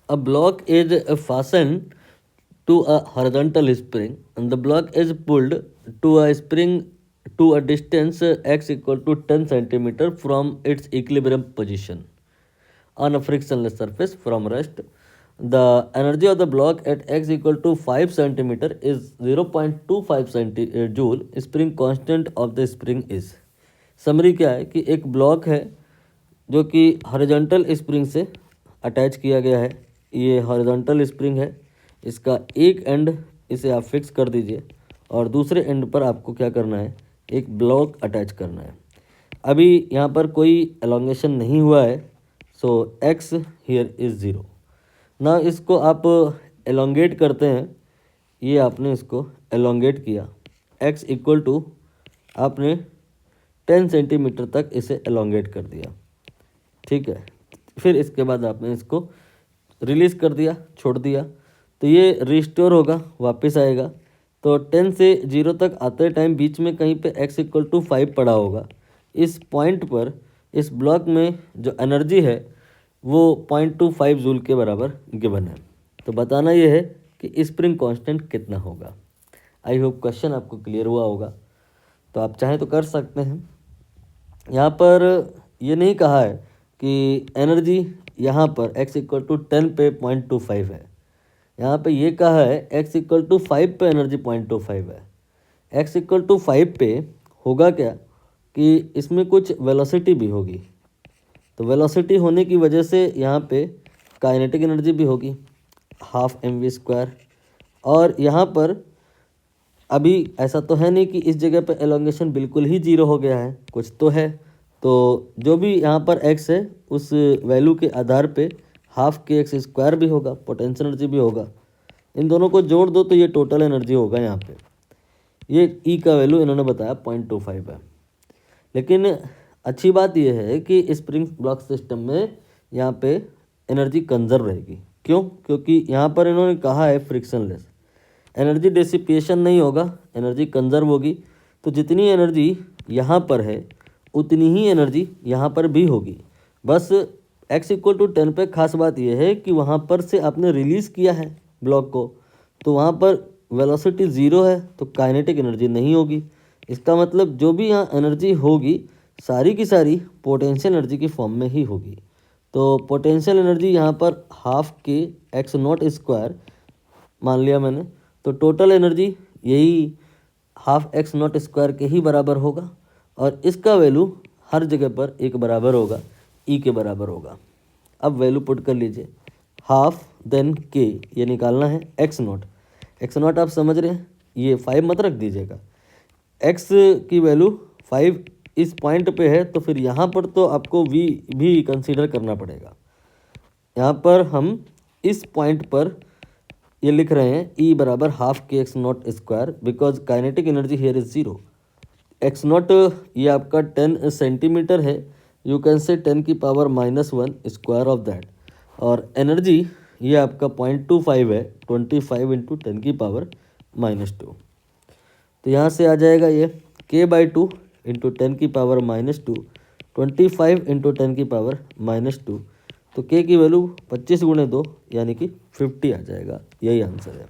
A block is fastened to a horizontal spring and the block is pulled to a spring to a distance x equal to 10 centimeter from its equilibrium position on a frictionless surface from rest. The energy of the block at x equal to 5 centimeter is 0.25 joule. Spring constant of the spring is. Summary क्या है कि एक block है जो कि horizontal spring से attach किया गया है। ये हॉरिजॉन्टल स्प्रिंग है, इसका एक एंड इसे आप फिक्स कर दीजिए और दूसरे एंड पर आपको क्या करना है, एक ब्लॉक अटैच करना है। अभी यहाँ पर कोई एलोंगेशन नहीं हुआ है, सो एक्स हियर इज़ ज़ीरो। ना इसको आप एलोंगेट करते हैं, ये आपने इसको एलोंगेट किया, एक्स इक्वल टू आपने 10 सेंटीमीटर तक इसे एलोंगेट कर दिया, ठीक है। फिर इसके बाद आपने इसको रिलीज़ कर दिया, छोड़ दिया, तो ये रिस्टोर होगा, वापस आएगा। तो 10 से 0 तक आते टाइम बीच में कहीं पे x इक्वल टू 5 पड़ा होगा। इस पॉइंट पर इस ब्लॉक में जो एनर्जी है वो 0.25 जूल के बराबर गिवन है। तो बताना ये है कि स्प्रिंग कांस्टेंट कितना होगा। आई होप क्वेश्चन आपको क्लियर हुआ होगा। तो आप चाहें तो कर सकते हैं। यहाँ पर ये नहीं कहा है कि एनर्जी यहाँ पर x इक्वल टू 10 पे 0.25 है। यहाँ पे ये कहा है x इक्वल टू 5 पे एनर्जी 0.25 है। x इक्वल टू 5 पे होगा क्या कि इसमें कुछ वेलोसिटी भी होगी। तो वेलोसिटी होने की वजह से यहाँ पे काइनेटिक एनर्जी भी होगी, हाफ mv²। और यहाँ पर अभी ऐसा तो है नहीं कि इस जगह पे एलोंगेशन बिल्कुल ही जीरो हो गया है, कुछ तो है। तो जो भी यहाँ पर x है उस वैल्यू के आधार पे हाफ के x² भी होगा, पोटेंशियल एनर्जी भी होगा। इन दोनों को जोड़ दो तो ये टोटल एनर्जी होगा। यहाँ पे ये E का वैल्यू इन्होंने बताया 0.25 है। लेकिन अच्छी बात यह है कि स्प्रिंग ब्लॉक सिस्टम में यहाँ पे एनर्जी कंजर्व रहेगी। क्यों? क्योंकि यहाँ पर इन्होंने कहा है फ्रिक्शनलेस, एनर्जी डिसिपिएशन नहीं होगा, एनर्जी कंजर्व होगी। तो जितनी एनर्जी यहाँ पर है उतनी ही एनर्जी यहाँ पर भी होगी। बस x इक्वल टू 10 पे खास बात यह है कि वहाँ पर से आपने रिलीज़ किया है ब्लॉक को, तो वहाँ पर वेलोसिटी ज़ीरो है, तो काइनेटिक एनर्जी नहीं होगी। इसका मतलब जो भी यहाँ एनर्जी होगी सारी की सारी पोटेंशियल एनर्जी की फॉर्म में ही होगी। तो पोटेंशियल एनर्जी यहाँ पर हाफ के x0² मान लिया मैंने, तो टोटल एनर्जी यही हाफ x0² के ही बराबर होगा और इसका वैल्यू हर जगह पर एक बराबर होगा, E के बराबर होगा। अब वैल्यू पुट कर लीजिए, हाफ देन के, ये निकालना है x0 आप समझ रहे हैं, ये 5 मत रख दीजिएगा। x की वैल्यू 5 इस पॉइंट पे है, तो फिर यहाँ पर तो आपको v भी कंसीडर करना पड़ेगा। यहाँ पर हम इस पॉइंट पर ये लिख रहे हैं E बराबर हाफ के x0² because kinetic energy here is zero. x0 ये आपका 10 सेंटीमीटर है, यू कैन से 10 की पावर -1 स्क्वायर ऑफ दैट। और एनर्जी ये आपका 0.25 है, 25 इंटू 10 की पावर -2। तो यहाँ से आ जाएगा ये k/2 इंटू 10 की पावर -2, 25 इंटू 10 की पावर -2। तो k की वैल्यू 25 × 2 यानी कि 50 आ जाएगा। यही आंसर है।